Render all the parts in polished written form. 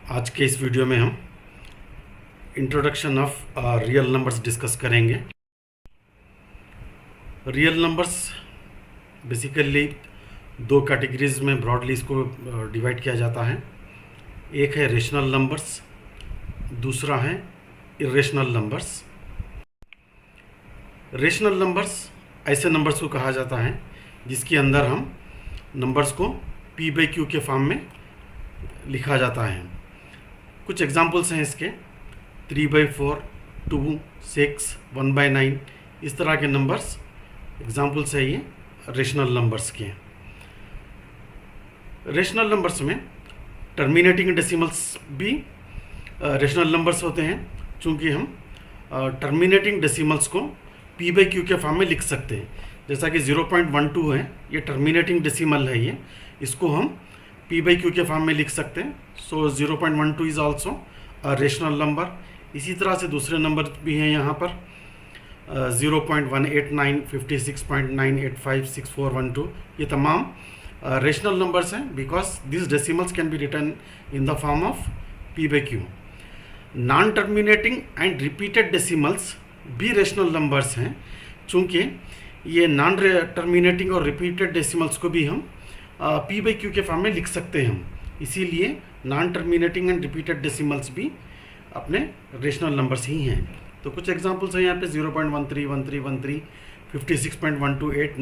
आज के इस वीडियो में हम introduction of real numbers discuss करेंगे। रियल नंबर्स बेसिकली दो कैटेगरीज में ब्रॉडली इसको डिवाइड किया जाता है। एक है रेशनल नंबर्स, दूसरा है इरेशनल नंबर्स। रेशनल नंबर्स ऐसे नंबर्स को कहा जाता है जिसके अंदर हम नंबर्स को p/q के फॉर्म में लिखा जाता है। कुछ एग्जांपल्स हैं इसके 3/4, 2, 6, 1/9, इस तरह के नंबर्स एग्जांपल्स है ये रेशनल नंबर्स के। रेशनल नंबर्स में टर्मिनेटिंग डेसिमल्स भी रेशनल नंबर्स होते हैं, चूँकि हम टर्मिनेटिंग डेसिमल्स को p/q के फॉर्म में लिख सकते हैं। जैसा कि 0.12 है, ये टर्मिनेटिंग डेसिमल है, ये इसको हम p/q के फॉर्म में लिख सकते हैं। सो 0.12 is also a rational number. इसी तरह से दूसरे नंबर भी हैं यहाँ पर 0.189, 56.985, 6412, ये तमाम रेशनल नंबर्स हैं because this decimals can be written in the form of p/q। Non terminating and repeated decimals भी रेशनल नंबर्स हैं, चूँकि ये नॉन टर्मिनेटिंग और रिपीटेड डेसिमल्स को भी हम p/q के फॉर्म में लिख सकते हैं हम। इसीलिए non terminating and repeated decimals भी अपने रेशनल नंबर्स ही हैं। तो कुछ एग्जांपल्स हैं यहाँ पे 0.13, 13, 13, 56.128, 128,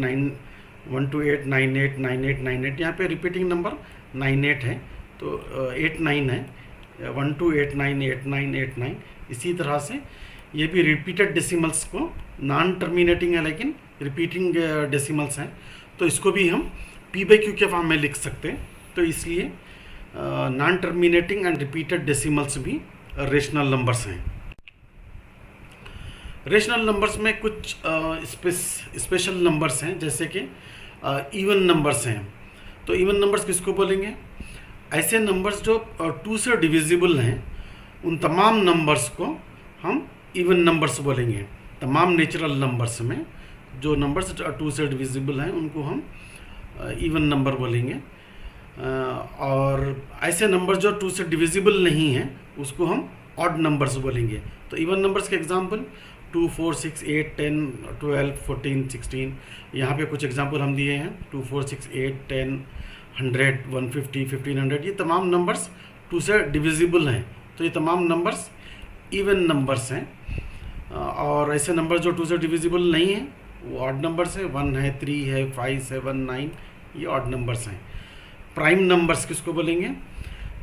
98, 98, 98, यहाँ पे रिपीटिंग नंबर 98 है, तो 89 है, 1289, 89, 89। इसी तरह से ये भी रिपीटेड डेसिमल्स को नॉन टर्मिनेटिंग है लेकिन रिपीटिंग डेसिमल्स हैं, तो इसको भी हम p/q के फॉर्म में लिख सकते हैं। तो इसलिए non terminating and repeated decimals भी रेशनल नंबर्स हैं। रेशनल नंबर्स में कुछ स्पेशल नंबर्स हैं, जैसे कि इवन नंबर्स हैं। तो इवन नंबर्स किसको बोलेंगे? ऐसे नंबर्स जो 2 से डिविजिबल हैं, उन तमाम नंबर्स को हम इवन नंबर्स बोलेंगे। तमाम नेचुरल नंबर्स में जो नंबर्स 2 से डिविजिबल हैं उनको हम इवन नंबर बोलेंगे, और ऐसे नंबर जो 2 से डिविजिबल नहीं हैं उसको हम ऑड नंबर्स बोलेंगे। तो इवन नंबर्स के एग्जांपल 2, 4, 6, 8, 10, 12, 14, 16, यहाँ पे कुछ एग्जांपल हम दिए हैं 2, 4, 6, 8, 10, 100, 150, 1500, ये तमाम नंबर्स 2 से डिविजिबल हैं। तो ये तमाम नंबर्स इवन नंबर्स हैं। और ऐसे नंबर जो 2 से डिविजिबल नहीं हैं वो ऑड नंबर्स है, 1 है, 3 है, 5, 7, 9, ये ऑड नंबर्स हैं। प्राइम नंबर्स किसको बोलेंगे?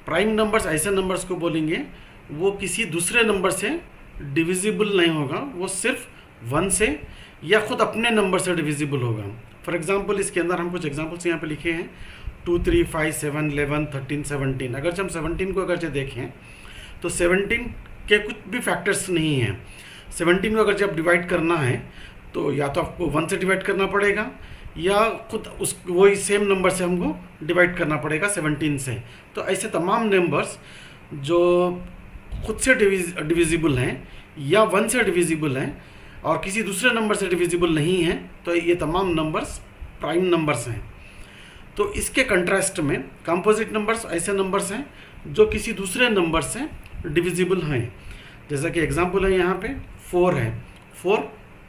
प्राइम नंबर्स ऐसे नंबर्स को बोलेंगे वो किसी दूसरे नंबर से डिविजिबल नहीं होगा, वो सिर्फ 1 से या खुद अपने नंबर से डिविजिबल होगा। फॉर एग्जांपल इसके अंदर हम कुछ एग्जांपल्स यहाँ पे लिखे हैं 2, 3, 5, 7, 11, 13, 17। अगर हम 17 को अगर देखें तो 17 के कुछ भी फैक्टर्स नहीं हैं। 17 को अगर जब डिवाइड करना है तो या तो आपको 1 से डिवाइड करना पड़ेगा या खुद उस वही सेम नंबर से हमको डिवाइड करना पड़ेगा 17 से। तो ऐसे तमाम नंबर्स जो खुद से डिविजिबल हैं या 1 से डिविजिबल हैं और किसी दूसरे नंबर से डिविजिबल नहीं हैं, तो ये तमाम नंबर्स प्राइम नंबर्स हैं। तो इसके कंट्रास्ट में कंपोजिट नंबर्स ऐसे नंबर्स हैं जो किसी दूसरे नंबर से डिविजिबल हैं। जैसा कि एग्जांपल है यहाँ पे 4 है, 4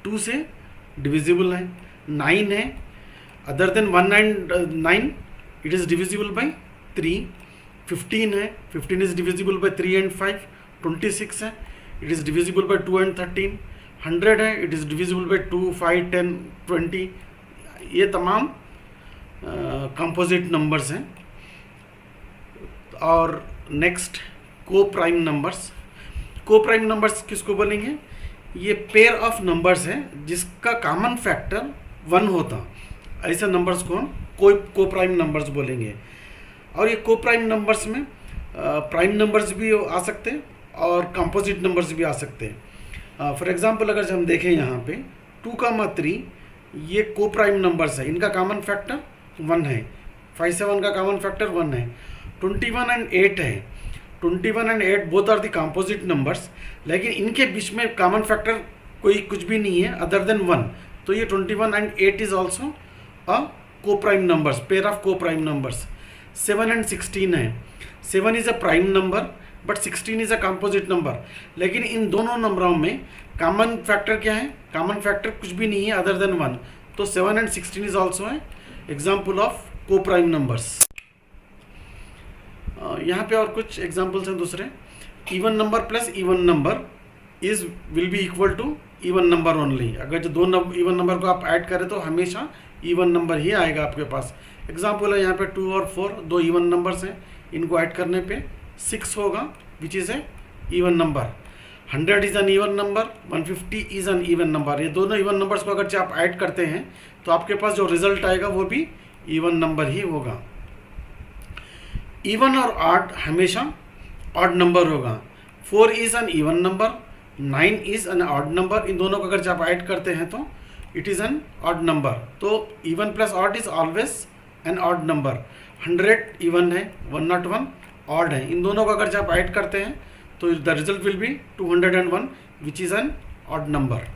2 से डिविजिबल है। 9 है, other than 1 and 9 it is divisible by 3। 15 है, 15 इज़ डिविजिबल बाई 3 and 5। 26 है, it is divisible by 2 and 13। 100 है, इट इज़ डिविजिबल बाई 2, 5, 10, 20। ये तमाम कंपोजिट नंबर्स हैं। और नेक्स्ट को प्राइम नंबर्स। को प्राइम नंबर्स किसको बोलेंगे? ये पेयर ऑफ नंबर्स हैं जिसका कॉमन फैक्टर 1 होता, ऐसे नंबर्स को हम को प्राइम नंबर्स बोलेंगे। और ये को प्राइम नंबर्स में प्राइम नंबर्स भी आ सकते हैं और कंपोजिट नंबर्स भी आ सकते हैं। फॉर एग्जांपल अगर हम देखें यहाँ पे 2, 3 ये को प्राइम नंबर्स है, इनका कॉमन फैक्टर 1 है। 5, 7 का कॉमन फैक्टर 1 है। 21 and 8 है, 21 and 8 both are the composite numbers, लेकिन इनके बीच में कॉमन फैक्टर कोई कुछ भी नहीं है अदर देन 1। तो ये 21 and 8 इज ऑल्सो अ को prime numbers, pair of coprime numbers. 7 and 16 है, 7 is a prime number but 16 is a composite number. लेकिन इन दोनों नंबरों में कॉमन फैक्टर क्या है? कॉमन फैक्टर कुछ भी नहीं है अदर देन 1। तो 7 एंड 16 इज ऑल्सो है example of coprime numbers. यहाँ पे और कुछ एग्जाम्पल्स हैं दूसरे। Even number plus even number is will be equal to even number only. अगर जो दो इवन नंबर को आप ऐड करें तो हमेशा इवन नंबर ही आएगा आपके पास। एग्जाम्पल है यहाँ पे 2 और 4 दो इवन नंबर्स हैं, इनको ऐड करने पे 6 होगा which is a even number. 100 is an even number, 150 is an even number. ये दोनों इवन नंबर्स को अगर आप ऐड करते हैं तो आपके पास जो रिजल्ट आएगा वो भी इवन नंबर ही होगा। इवन और ऑड हमेशा ऑड नंबर होगा। 4 is an even number, 9 is an odd number. इन दोनों को अगर आप ऐड करते हैं तो it is an odd number. तो even plus odd is always an odd number. 100 even है, 101 ऑड है। इन दोनों को अगर आप ऐड करते हैं तो the result will be 201 which is an odd number.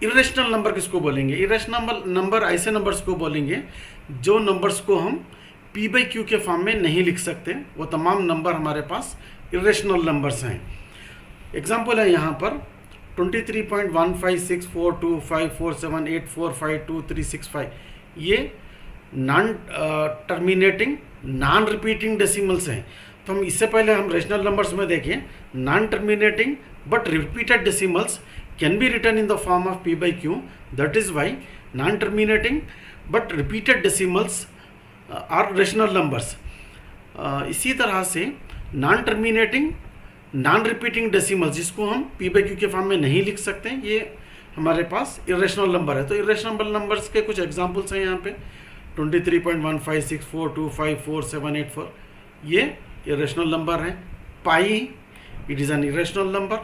Irrational number किसको बोलेंगे? इरेशनल नंबर ऐसे नंबर्स को बोलेंगे जो नंबर्स को हम p/q के फॉर्म में नहीं लिख सकते। वो तमाम नंबर हमारे पास इरेशनल नंबर्स हैं। एग्जाम्पल है यहाँ पर 23.156425478452365। ये non terminating non repeating decimals हैं। तो हम इससे पहले हम रेशनल नंबर्स में देखें non terminating but repeated decimals can be written in the form of p/q. That is why non-terminating but repeated decimals are rational numbers. इसी तरह से non-terminating non-repeating decimals जिसको हम p/q के फॉर्म में नहीं लिख सकते, ये हमारे पास irrational नंबर है। तो irrational नंबर्स के कुछ एग्जांपल्स हैं यहाँ पे 23.15642547884 ये irrational नंबर है। Pi it is an irrational number.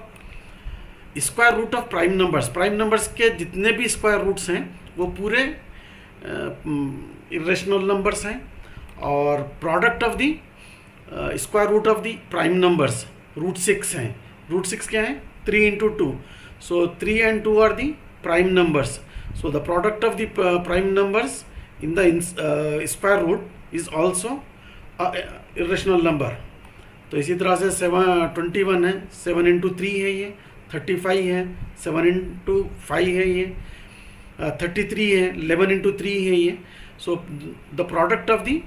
Square root of prime numbers, prime numbers के जितने भी स्क्वायर रूट्स हैं वो पूरे इरेशनल नंबर्स हैं। और product of the square root of the prime numbers root 6 हैं। रूट 6 क्या है? 3 × 2। So 3 and 2 are the prime numbers. So the product of the prime numbers in the square root is also irrational number. तो इसी तरह से 21 है, 7 × 3 है, ये 35 है, 7 × 5 है, ये 33 है, 11 × 3 है ये। So the product of the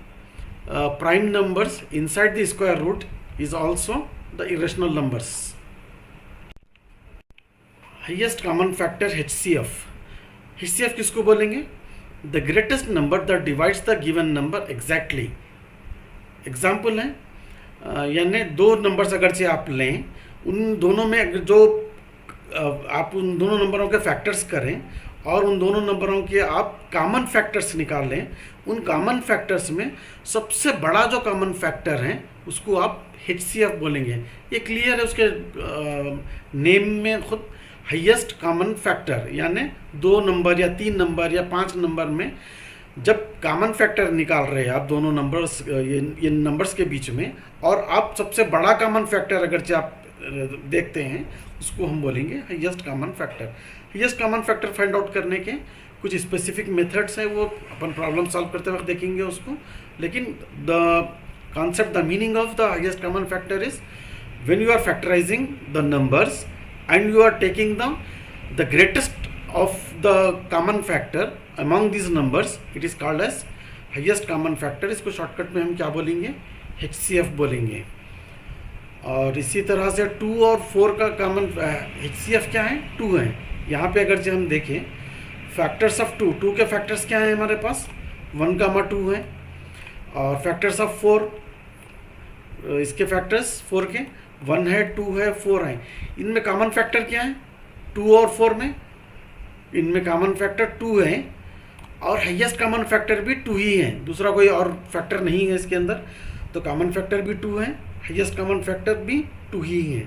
prime numbers inside the square root is also the irrational numbers. Highest common factor HCF। HCF किसको बोलेंगे? The greatest number that divides the given number exactly. Example है यानी दो numbers अगर से आप लें, उन दोनों में जो आप उन दोनों नंबरों के फैक्टर्स करें और उन दोनों नंबरों के आप कॉमन फैक्टर्स निकाल लें, उन कॉमन फैक्टर्स में सबसे बड़ा जो कॉमन फैक्टर है उसको आप HCF बोलेंगे। ये क्लियर है उसके नेम में खुद। हाईएस्ट कॉमन फैक्टर यानी 2 नंबर या 3 नंबर या 5 नंबर में जब कॉमन फैक्टर निकाल रहे हैं आप दोनों नंबर्स ये नंबर्स के बीच में, और आप सबसे बड़ा कॉमन फैक्टर अगर आप देखते हैं उसको हम बोलेंगे highest common factor. Highest common factor find out करने के कुछ स्पेसिफिक मेथड्स हैं, वो अपन प्रॉब्लम सॉल्व करते वक्त देखेंगे उसको। लेकिन the concept, the meaning of the highest common factor is when you are factorising the numbers and you are taking the greatest of the common factor among this numbers, it is called as highest common factor. इसको shortcut में हम क्या बोलेंगे? HCF बोलेंगे। और इसी तरह से 2 और 4 का कॉमन HCF क्या है? 2 है। यहाँ पे अगर हम देखें फैक्टर्स ऑफ 2 के फैक्टर्स क्या हैं हमारे पास? 1, 2 है। और फैक्टर्स ऑफ 4, इसके फैक्टर्स 4 के 1 है, 2 है, 4 है। इनमें कॉमन फैक्टर क्या है? 2 और 4 में इनमें कॉमन फैक्टर 2 है और हाईएस्ट कॉमन फैक्टर भी 2 ही है, दूसरा कोई और फैक्टर नहीं है इसके अंदर। तो कॉमन फैक्टर भी 2 है, हाईएस्ट कॉमन फैक्टर भी 2 ही है।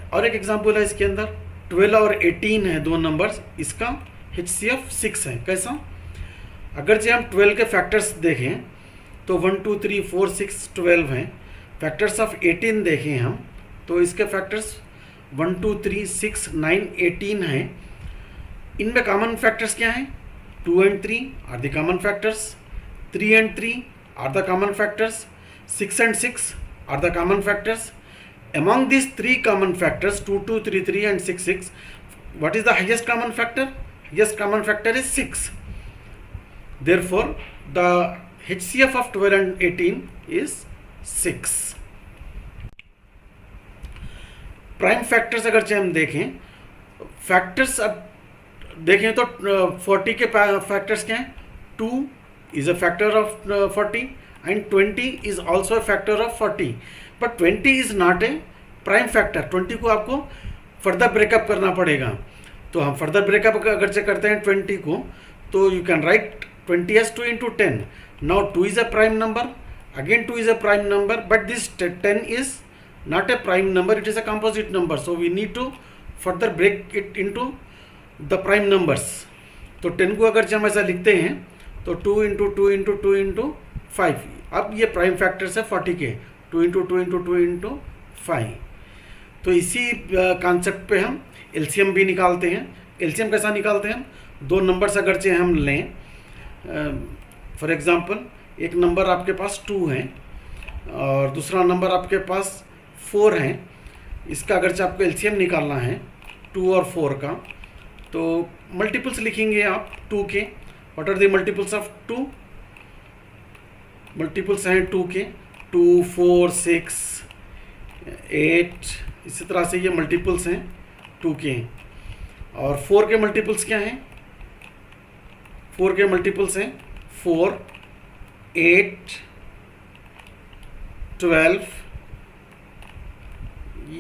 और एक एग्जांपल है इसके अंदर 12 और 18 है, 2 नंबर्स, इसका HCF 6 है। कैसा? अगर जो हम 12 के फैक्टर्स देखें तो 1, 2, 3, 4, 6, 12 हैं। फैक्टर्स ऑफ 18 देखें हम तो इसके फैक्टर्स 1, 2, 3, 6, 9, 18 हैं। इनमें कॉमन फैक्टर्स क्या हैं? 2 and 3 are the common factors. 3 and 3 are the common factors, 6 and 6 are the common factors. Among these three common factors, 2 2 3 3 and 6 6, what is the highest common factor? Highest common factor is 6. Therefore the HCF of 12 and 18 is 6. Prime factors अगर चाहे हम देखें, factors अब देखें तो 40 के factors क्या हैं? 2 is a factor of 40 and 20 is also a factor of 40, but 20 is not a prime factor. 20 को आपको फर्दर ब्रेकअप करना पड़ेगा. तो हम फर्दर ब्रेकअप अगर से करते हैं 20 को, तो you can write 20 as 2 into 10. Now 2 is a prime number, again 2 is a prime number, but this 10 is not a prime number, it is a composite number. So we need to further break it into the prime numbers. तो 10 को अगर हम ऐसा लिखते हैं तो 2 into 2 into 2 into 5. अब ये प्राइम फैक्टर्स है 40 के, 2 into 2 into 2 into 5. तो इसी कॉन्सेप्ट पे हम एलसीएम भी निकालते हैं. एलसीएम कैसा निकालते हैं? दो नंबर्स अगरचे हम लें, फॉर एग्जांपल एक नंबर आपके पास 2 है और दूसरा नंबर आपके पास 4 है. इसका अगरचे आपको एलसीएम निकालना है 2 और 4 का, तो मल्टीपल्स लिखेंगे आप 2 के. What are the multiples of 2? Multiples हैं 2 के 2 4 6 8, इसी तरह से ये मल्टीपल्स हैं 2 के. और 4 के मल्टीपल्स क्या हैं? 4 के मल्टीपल्स हैं 4 8 12,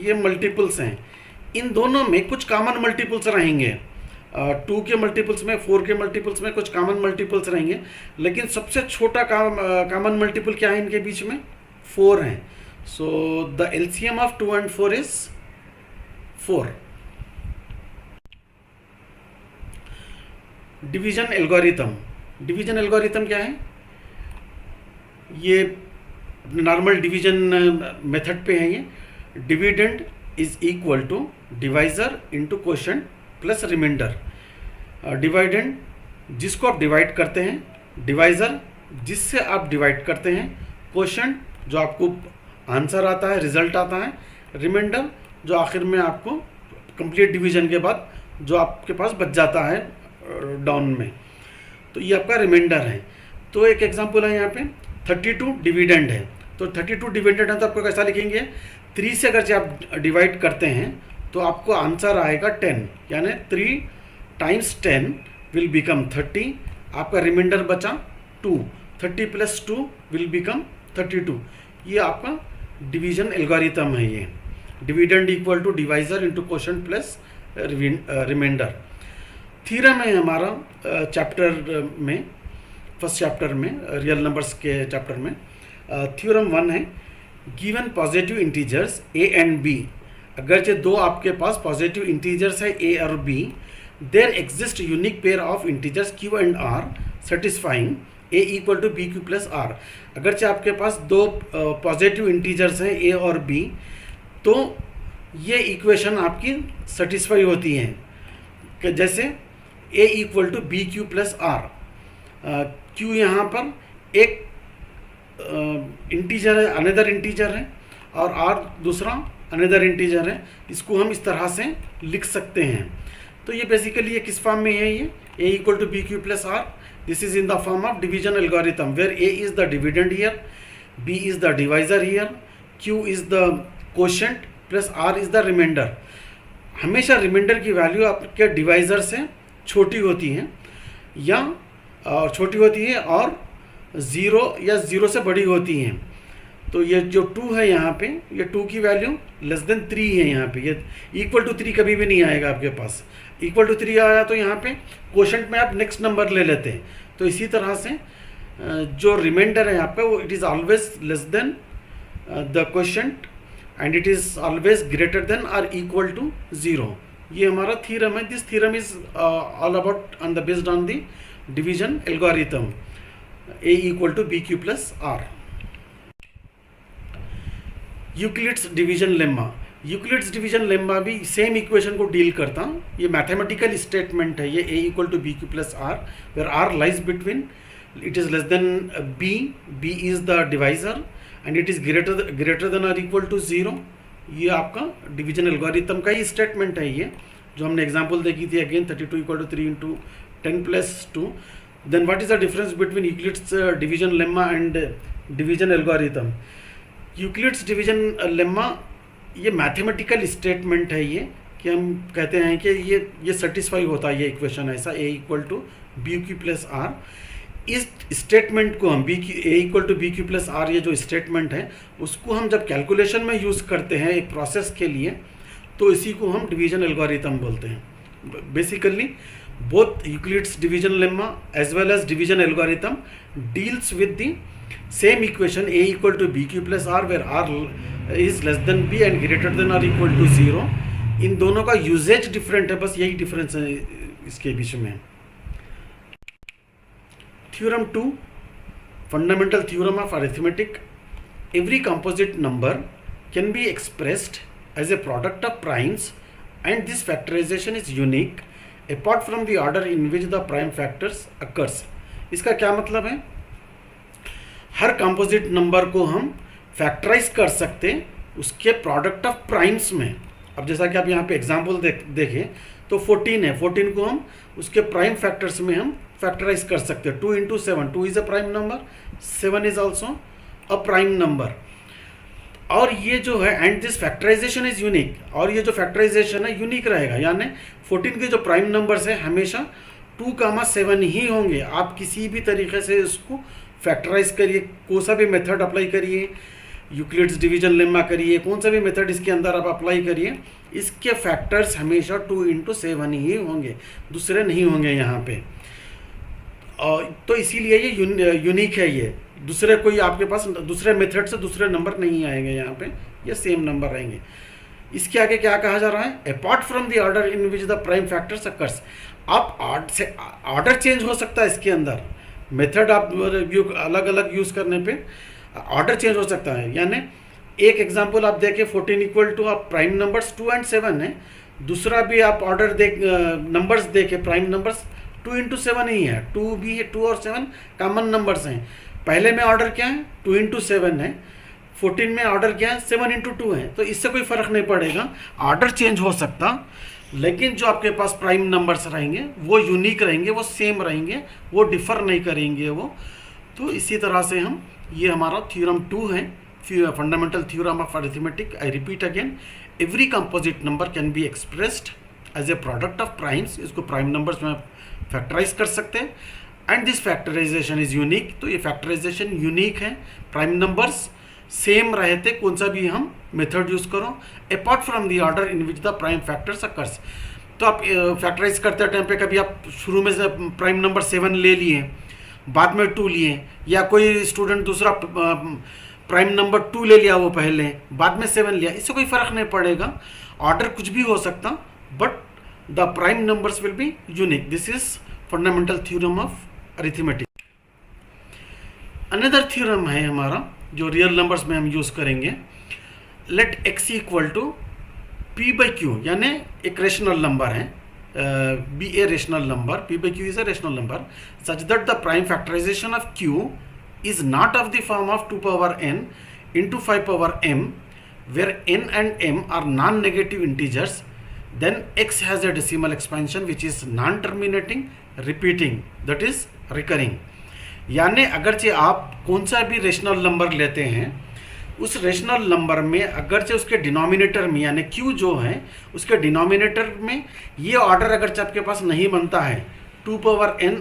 ये मल्टीपल्स हैं. इन दोनों में कुछ कॉमन मल्टीपल्स रहेंगे. 2 के मल्टीपल्स में 4 के मल्टीपल्स में कुछ कॉमन मल्टीपल्स रहेंगे, लेकिन सबसे छोटा कॉमन मल्टीपल क्या है इनके बीच में? 4 है. So the LCM of 2 and 4 is 4. Division algorithm. Division algorithm क्या है? ये नॉर्मल डिवीजन मेथड पे है. ये dividend is equal to divisor into quotient plus remainder. Dividend जिसको आप डिवाइड करते हैं, डिवाइजर जिससे आप डिवाइड करते हैं, क्वोशंट जो आपको आंसर आता है, रिजल्ट आता है, रिमाइंडर जो आखिर में आपको कंप्लीट डिवीजन के बाद जो आपके पास बच जाता है डाउन में. तो ये आपका रिमाइंडर है. तो एक एग्जांपल है यहाँ पे 32 डिविडेंड है. तो 32 डिविडेंड है तो आपको कैसा लिखेंगे? 3 से अगर आप डिवाइड करते हैं तो आपको आंसर आएगा 10, यानी 3 times 10 विल बिकम 30. आपका रिमाइंडर बचा 2. 30 + 2 विल बिकम 32. ये आपका डिवीजन एल्गोरिथम है. ये dividend equal to divisor into quotient plus remainder. Theorem है हमारा चैप्टर में, फर्स्ट चैप्टर में, रियल नंबर्स के चैप्टर में. थ्योरम 1 है, given positive integers a and b. अगरचे दो आपके पास पॉजिटिव इंटीजर्स है ए और b, there exist unique pair of integers q and r satisfying a equal to B Q plus r. अगरचे आपके पास दो पॉजिटिव इंटीजर्स हैं ए और बी, तो ये इक्वेशन आपकी सेटिस्फाई होती हैं. जैसे A equal to B Q plus R. Q यहाँ पर एक इंटीजर है, अनदर इंटीजर है, और आर दूसरा अनदर इंटीजर है. इसको हम इस तरह से लिख सकते हैं. तो ये बेसिकली ये किस फॉर्म में है? ये A equal to B Q plus R. This is in the form of division algorithm where A is the dividend here, B is the divisor here, Q is the quotient plus R is the remainder. हमेशा remainder की value आपके divisor से छोटी होती है या छोटी होती है और 0 या 0 से बड़ी होती हैं. तो ये जो 2 है यहाँ पे, ये 2 की वैल्यू लेस देन 3 है यहाँ पे. ये इक्वल टू 3 कभी भी नहीं आएगा आपके पास. इक्वल टू 3 आया तो यहाँ पे क्वोशंट में आप नेक्स्ट नंबर ले लेते हैं. तो इसी तरह से जो रिमाइंडर है आपका वो it is always less than the quotient and it is always greater than or equal to 0. ये हमारा थ्योरम है. This theorem is all about on the based on the division algorithm A equal to B Q plus R. Euclid's division lemma. Euclid's division lemma भी same equation को deal करता. ये mathematical statement है. ये A equal to B Q plus R where are lies between it is less than b is the divisor and it is greater than or equal to 0. ये आपका division algorithm का ही statement है ये, जो हमने example देखी थी again 32 equal to 3 into 10 plus 2. Then what is the difference between Euclid's division lemma and division algorithm? Euclid's division lemma ये मैथमेटिकल स्टेटमेंट है ये, कि हम कहते हैं कि ये सेटिस्फाई होता है ये इक्वेशन ऐसा a equal to B Q plus r. इस स्टेटमेंट को हम a equal to B Q plus r, ये जो स्टेटमेंट है उसको हम जब कैलकुलेशन में यूज़ करते हैं एक प्रोसेस के लिए, तो इसी को हम डिवीजन एल्गोरिथम बोलते हैं. Basically both Euclid's division lemma as well as division algorithm deals with the same equation a equal to B Q plus r where r is less than b and greater than और equal to 0. इन दोनों का usage different है, बस यही difference है इसके बीच में. Theorem 2, fundamental theorem of arithmetic. Every composite number can be expressed as a product of primes and this factorization is unique apart from the order in which the prime factors occurs. इसका क्या मतलब है? हर composite number को हम factorize कर सकते उसके product of primes में. अब जैसा कि आप यहाँ पे एग्जाम्पल देखें तो 14 है, 14 को हम उसके प्राइम फैक्टर्स में हम फैक्टराइज कर सकते हैं. 2 into 7, 2 is a prime number, 7 is also a prime number. और ये जो है and this factorisation is unique, और ये जो फैक्टराइजेशन है यूनिक रहेगा, यानी 14 के जो प्राइम नंबर्स है हमेशा 2, 7 ही होंगे. आप किसी भी तरीके से इसको फैक्टराइज करिए, कौन सा भी मेथड अप्लाई करिए, यूक्लिड्स डिवीजन लेम्मा करिए, कौन सा भी मेथड इसके अंदर आप अप्लाई करिए, इसके फैक्टर्स हमेशा 2 इंटू 7 ही होंगे, दूसरे नहीं होंगे यहाँ पे. तो इसीलिए ये यूनिक है. ये दूसरे कोई आपके पास दूसरे मेथड से दूसरे नंबर नहीं आएंगे यहाँ पे, ये सेम नंबर रहेंगे. इसके आगे क्या कहा जा रहा है? Apart from the order in which the prime factors occurs. आप ऑर्डर चेंज हो सकता है इसके अंदर, मेथड आप अलग अलग यूज़ करने पे ऑर्डर चेंज हो सकता है. यानी एक एग्जांपल आप देखें 14 इक्वल टू आप प्राइम नंबर्स 2 एंड 7 है, दूसरा भी आप ऑर्डर नंबर्स देखें प्राइम नंबर्स 2 इंटू 7 ही है, 2 भी है, 2 और 7 कॉमन नंबर्स हैं. पहले में ऑर्डर क्या है? 2 इंटू 7 है. 14 में ऑर्डर क्या है? 7 इंटू 2 है. तो इससे कोई फ़र्क नहीं पड़ेगा, ऑर्डर चेंज हो सकता, लेकिन जो आपके पास प्राइम नंबर्स रहेंगे वो यूनिक रहेंगे, वो सेम रहेंगे, वो डिफ़र नहीं करेंगे वो. तो इसी तरह से हम, ये हमारा थ्योरम 2 है, fundamental theorem of arithmetic. I repeat again, every composite number can be expressed as a product of primes. इसको प्राइम नंबर्स में फैक्टराइज कर सकते हैं and this factorisation is unique. तो ये फैक्टराइजेशन यूनिक है, प्राइम नंबर्स सेम रहते कौन सा भी हम मेथड यूज़ करो, apart from the order in which the prime factors occurs. तो आप फैक्टराइज करते टाइम पे कभी आप शुरू में से प्राइम नंबर 7 ले लिए, बाद में 2 लिए, या कोई स्टूडेंट दूसरा प्राइम नंबर 2 ले लिया, वो पहले बाद में 7 लिया, इससे कोई फ़र्क नहीं पड़ेगा, ऑर्डर कुछ भी हो सकता, but the prime numbers will be unique. This is fundamental theorem of arithmetic. Another theorem है हमारा जो रियल नंबर्स में हम यूज़ करेंगे. Let x equal to p by q, यानी एक रेशनल नंबर है, be a rational number, p by q is a rational number such that the prime factorisation of q is not of the form of 2 power n into 5 power m where n and m are non-negative integers, then x has a decimal expansion which is non-terminating, repeating, that is recurring. यानी अगरचे आप कौन सा भी rational number लेते हैं, उस rational number में अगरचे उसके डिनोमिनेटर में यानी q जो है उसके डिनोमिनेटर में ये ऑर्डर अगरचे आपके पास नहीं बनता है 2 power n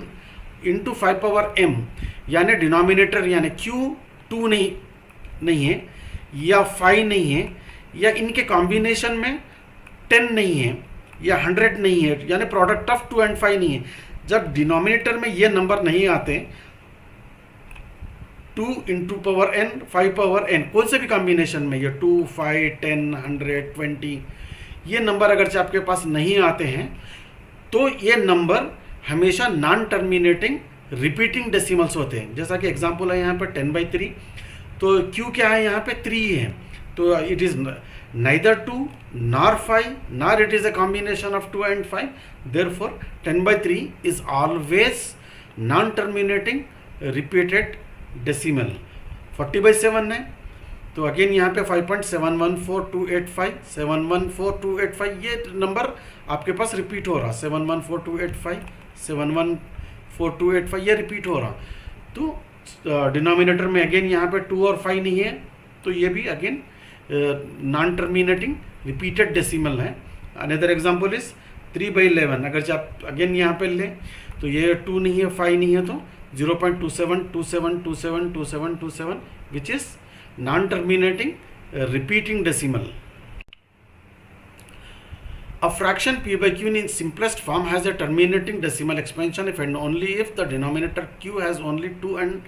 into 5 power m, यानी डिनोमिनेटर यानी q 2 नहीं है या 5 नहीं है या इनके कॉम्बिनेशन में 10 नहीं है या 100 नहीं है, यानी प्रोडक्ट ऑफ 2 एंड 5 नहीं है. जब डिनोमिनेटर में ये नंबर नहीं आते 2 into power n 5 power n, कौन से भी कॉम्बिनेशन में ये 2 5 10 100 20 ये नंबर अगर आपके पास नहीं आते हैं तो ये नंबर हमेशा नॉन टर्मिनेटिंग रिपीटिंग डेसिमल्स होते हैं. जैसा कि एग्जांपल है यहाँ पर 10/3, तो q क्या है यहाँ पे 3 है, तो it is neither 2 nor 5 nor it is a combination of 2 and 5. Therefore 10/3 is always non terminating repeated decimal. 40/7 है तो अगेन यहाँ पे 5.714285, 714285 ये नंबर आपके पास रिपीट हो रहा, 714285, 714285 ये रिपीट हो रहा। तो डिनोमिनेटर में अगेन यहाँ पे 2 और 5 नहीं है, तो ये भी again non terminating repeated decimal है। अनदर एग्जांपल इज 3/11, अगर आप अगेन यहाँ पे लें तो ये 2 नहीं है, 5 नहीं है, तो 0.2727272727 which is non terminating repeating decimal. A fraction p by q in simplest form has a terminating decimal expansion if and only if the denominator q has only 2 and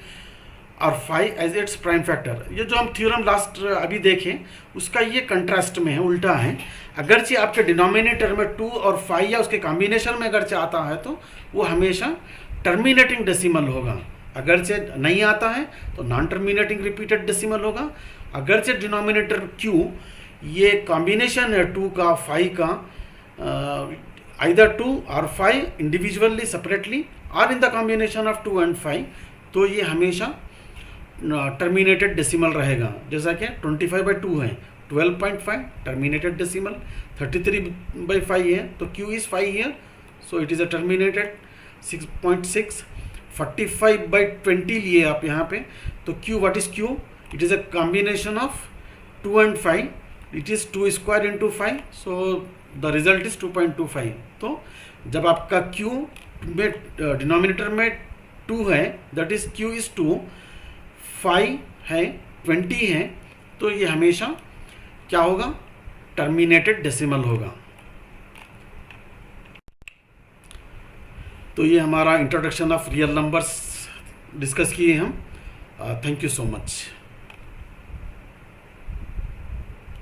और 5 एज इट्स प्राइम फैक्टर। ये जो हम theorem last अभी देखें उसका ये contrast में है, उल्टा है। अगरचे आपके डिनोमिनेटर में 2 और 5 या उसके कॉम्बिनेशन में अगरचे आता है तो वो हमेशा टर्मिनेटिंग डेसिमल होगा, अगरचे नहीं आता है तो नॉन टर्मिनेटिंग रिपीटेड डेसिमल होगा। अगरचे डिनोमिनेटर q ये कॉम्बिनेशन है 2 का 5 का, आइदर 2 और 5 इंडिविजुअली सेपरेटली और in the combination of 2 and 5, तो ये हमेशा टर्मिनेटेड डेसिमल रहेगा। जैसा कि 25/2 है 12.5 टर्मिनेटेड डेसिमल, 33/5 है तो q is 5 here so it is a terminated 6.6, 45/20 लिए आप यहाँ पे तो q what is q, it is a combination of 2 and 5, it is 2 square into 5 so the result is 2.25। तो जब आपका q में डिनोमिनेटर में 2 है दैट इज q इज 2, 5 है 20 है, तो ये हमेशा क्या होगा, टर्मिनेटेड डेसिमल होगा। तो ये हमारा introduction of real numbers discuss किए हम। Thank you so much.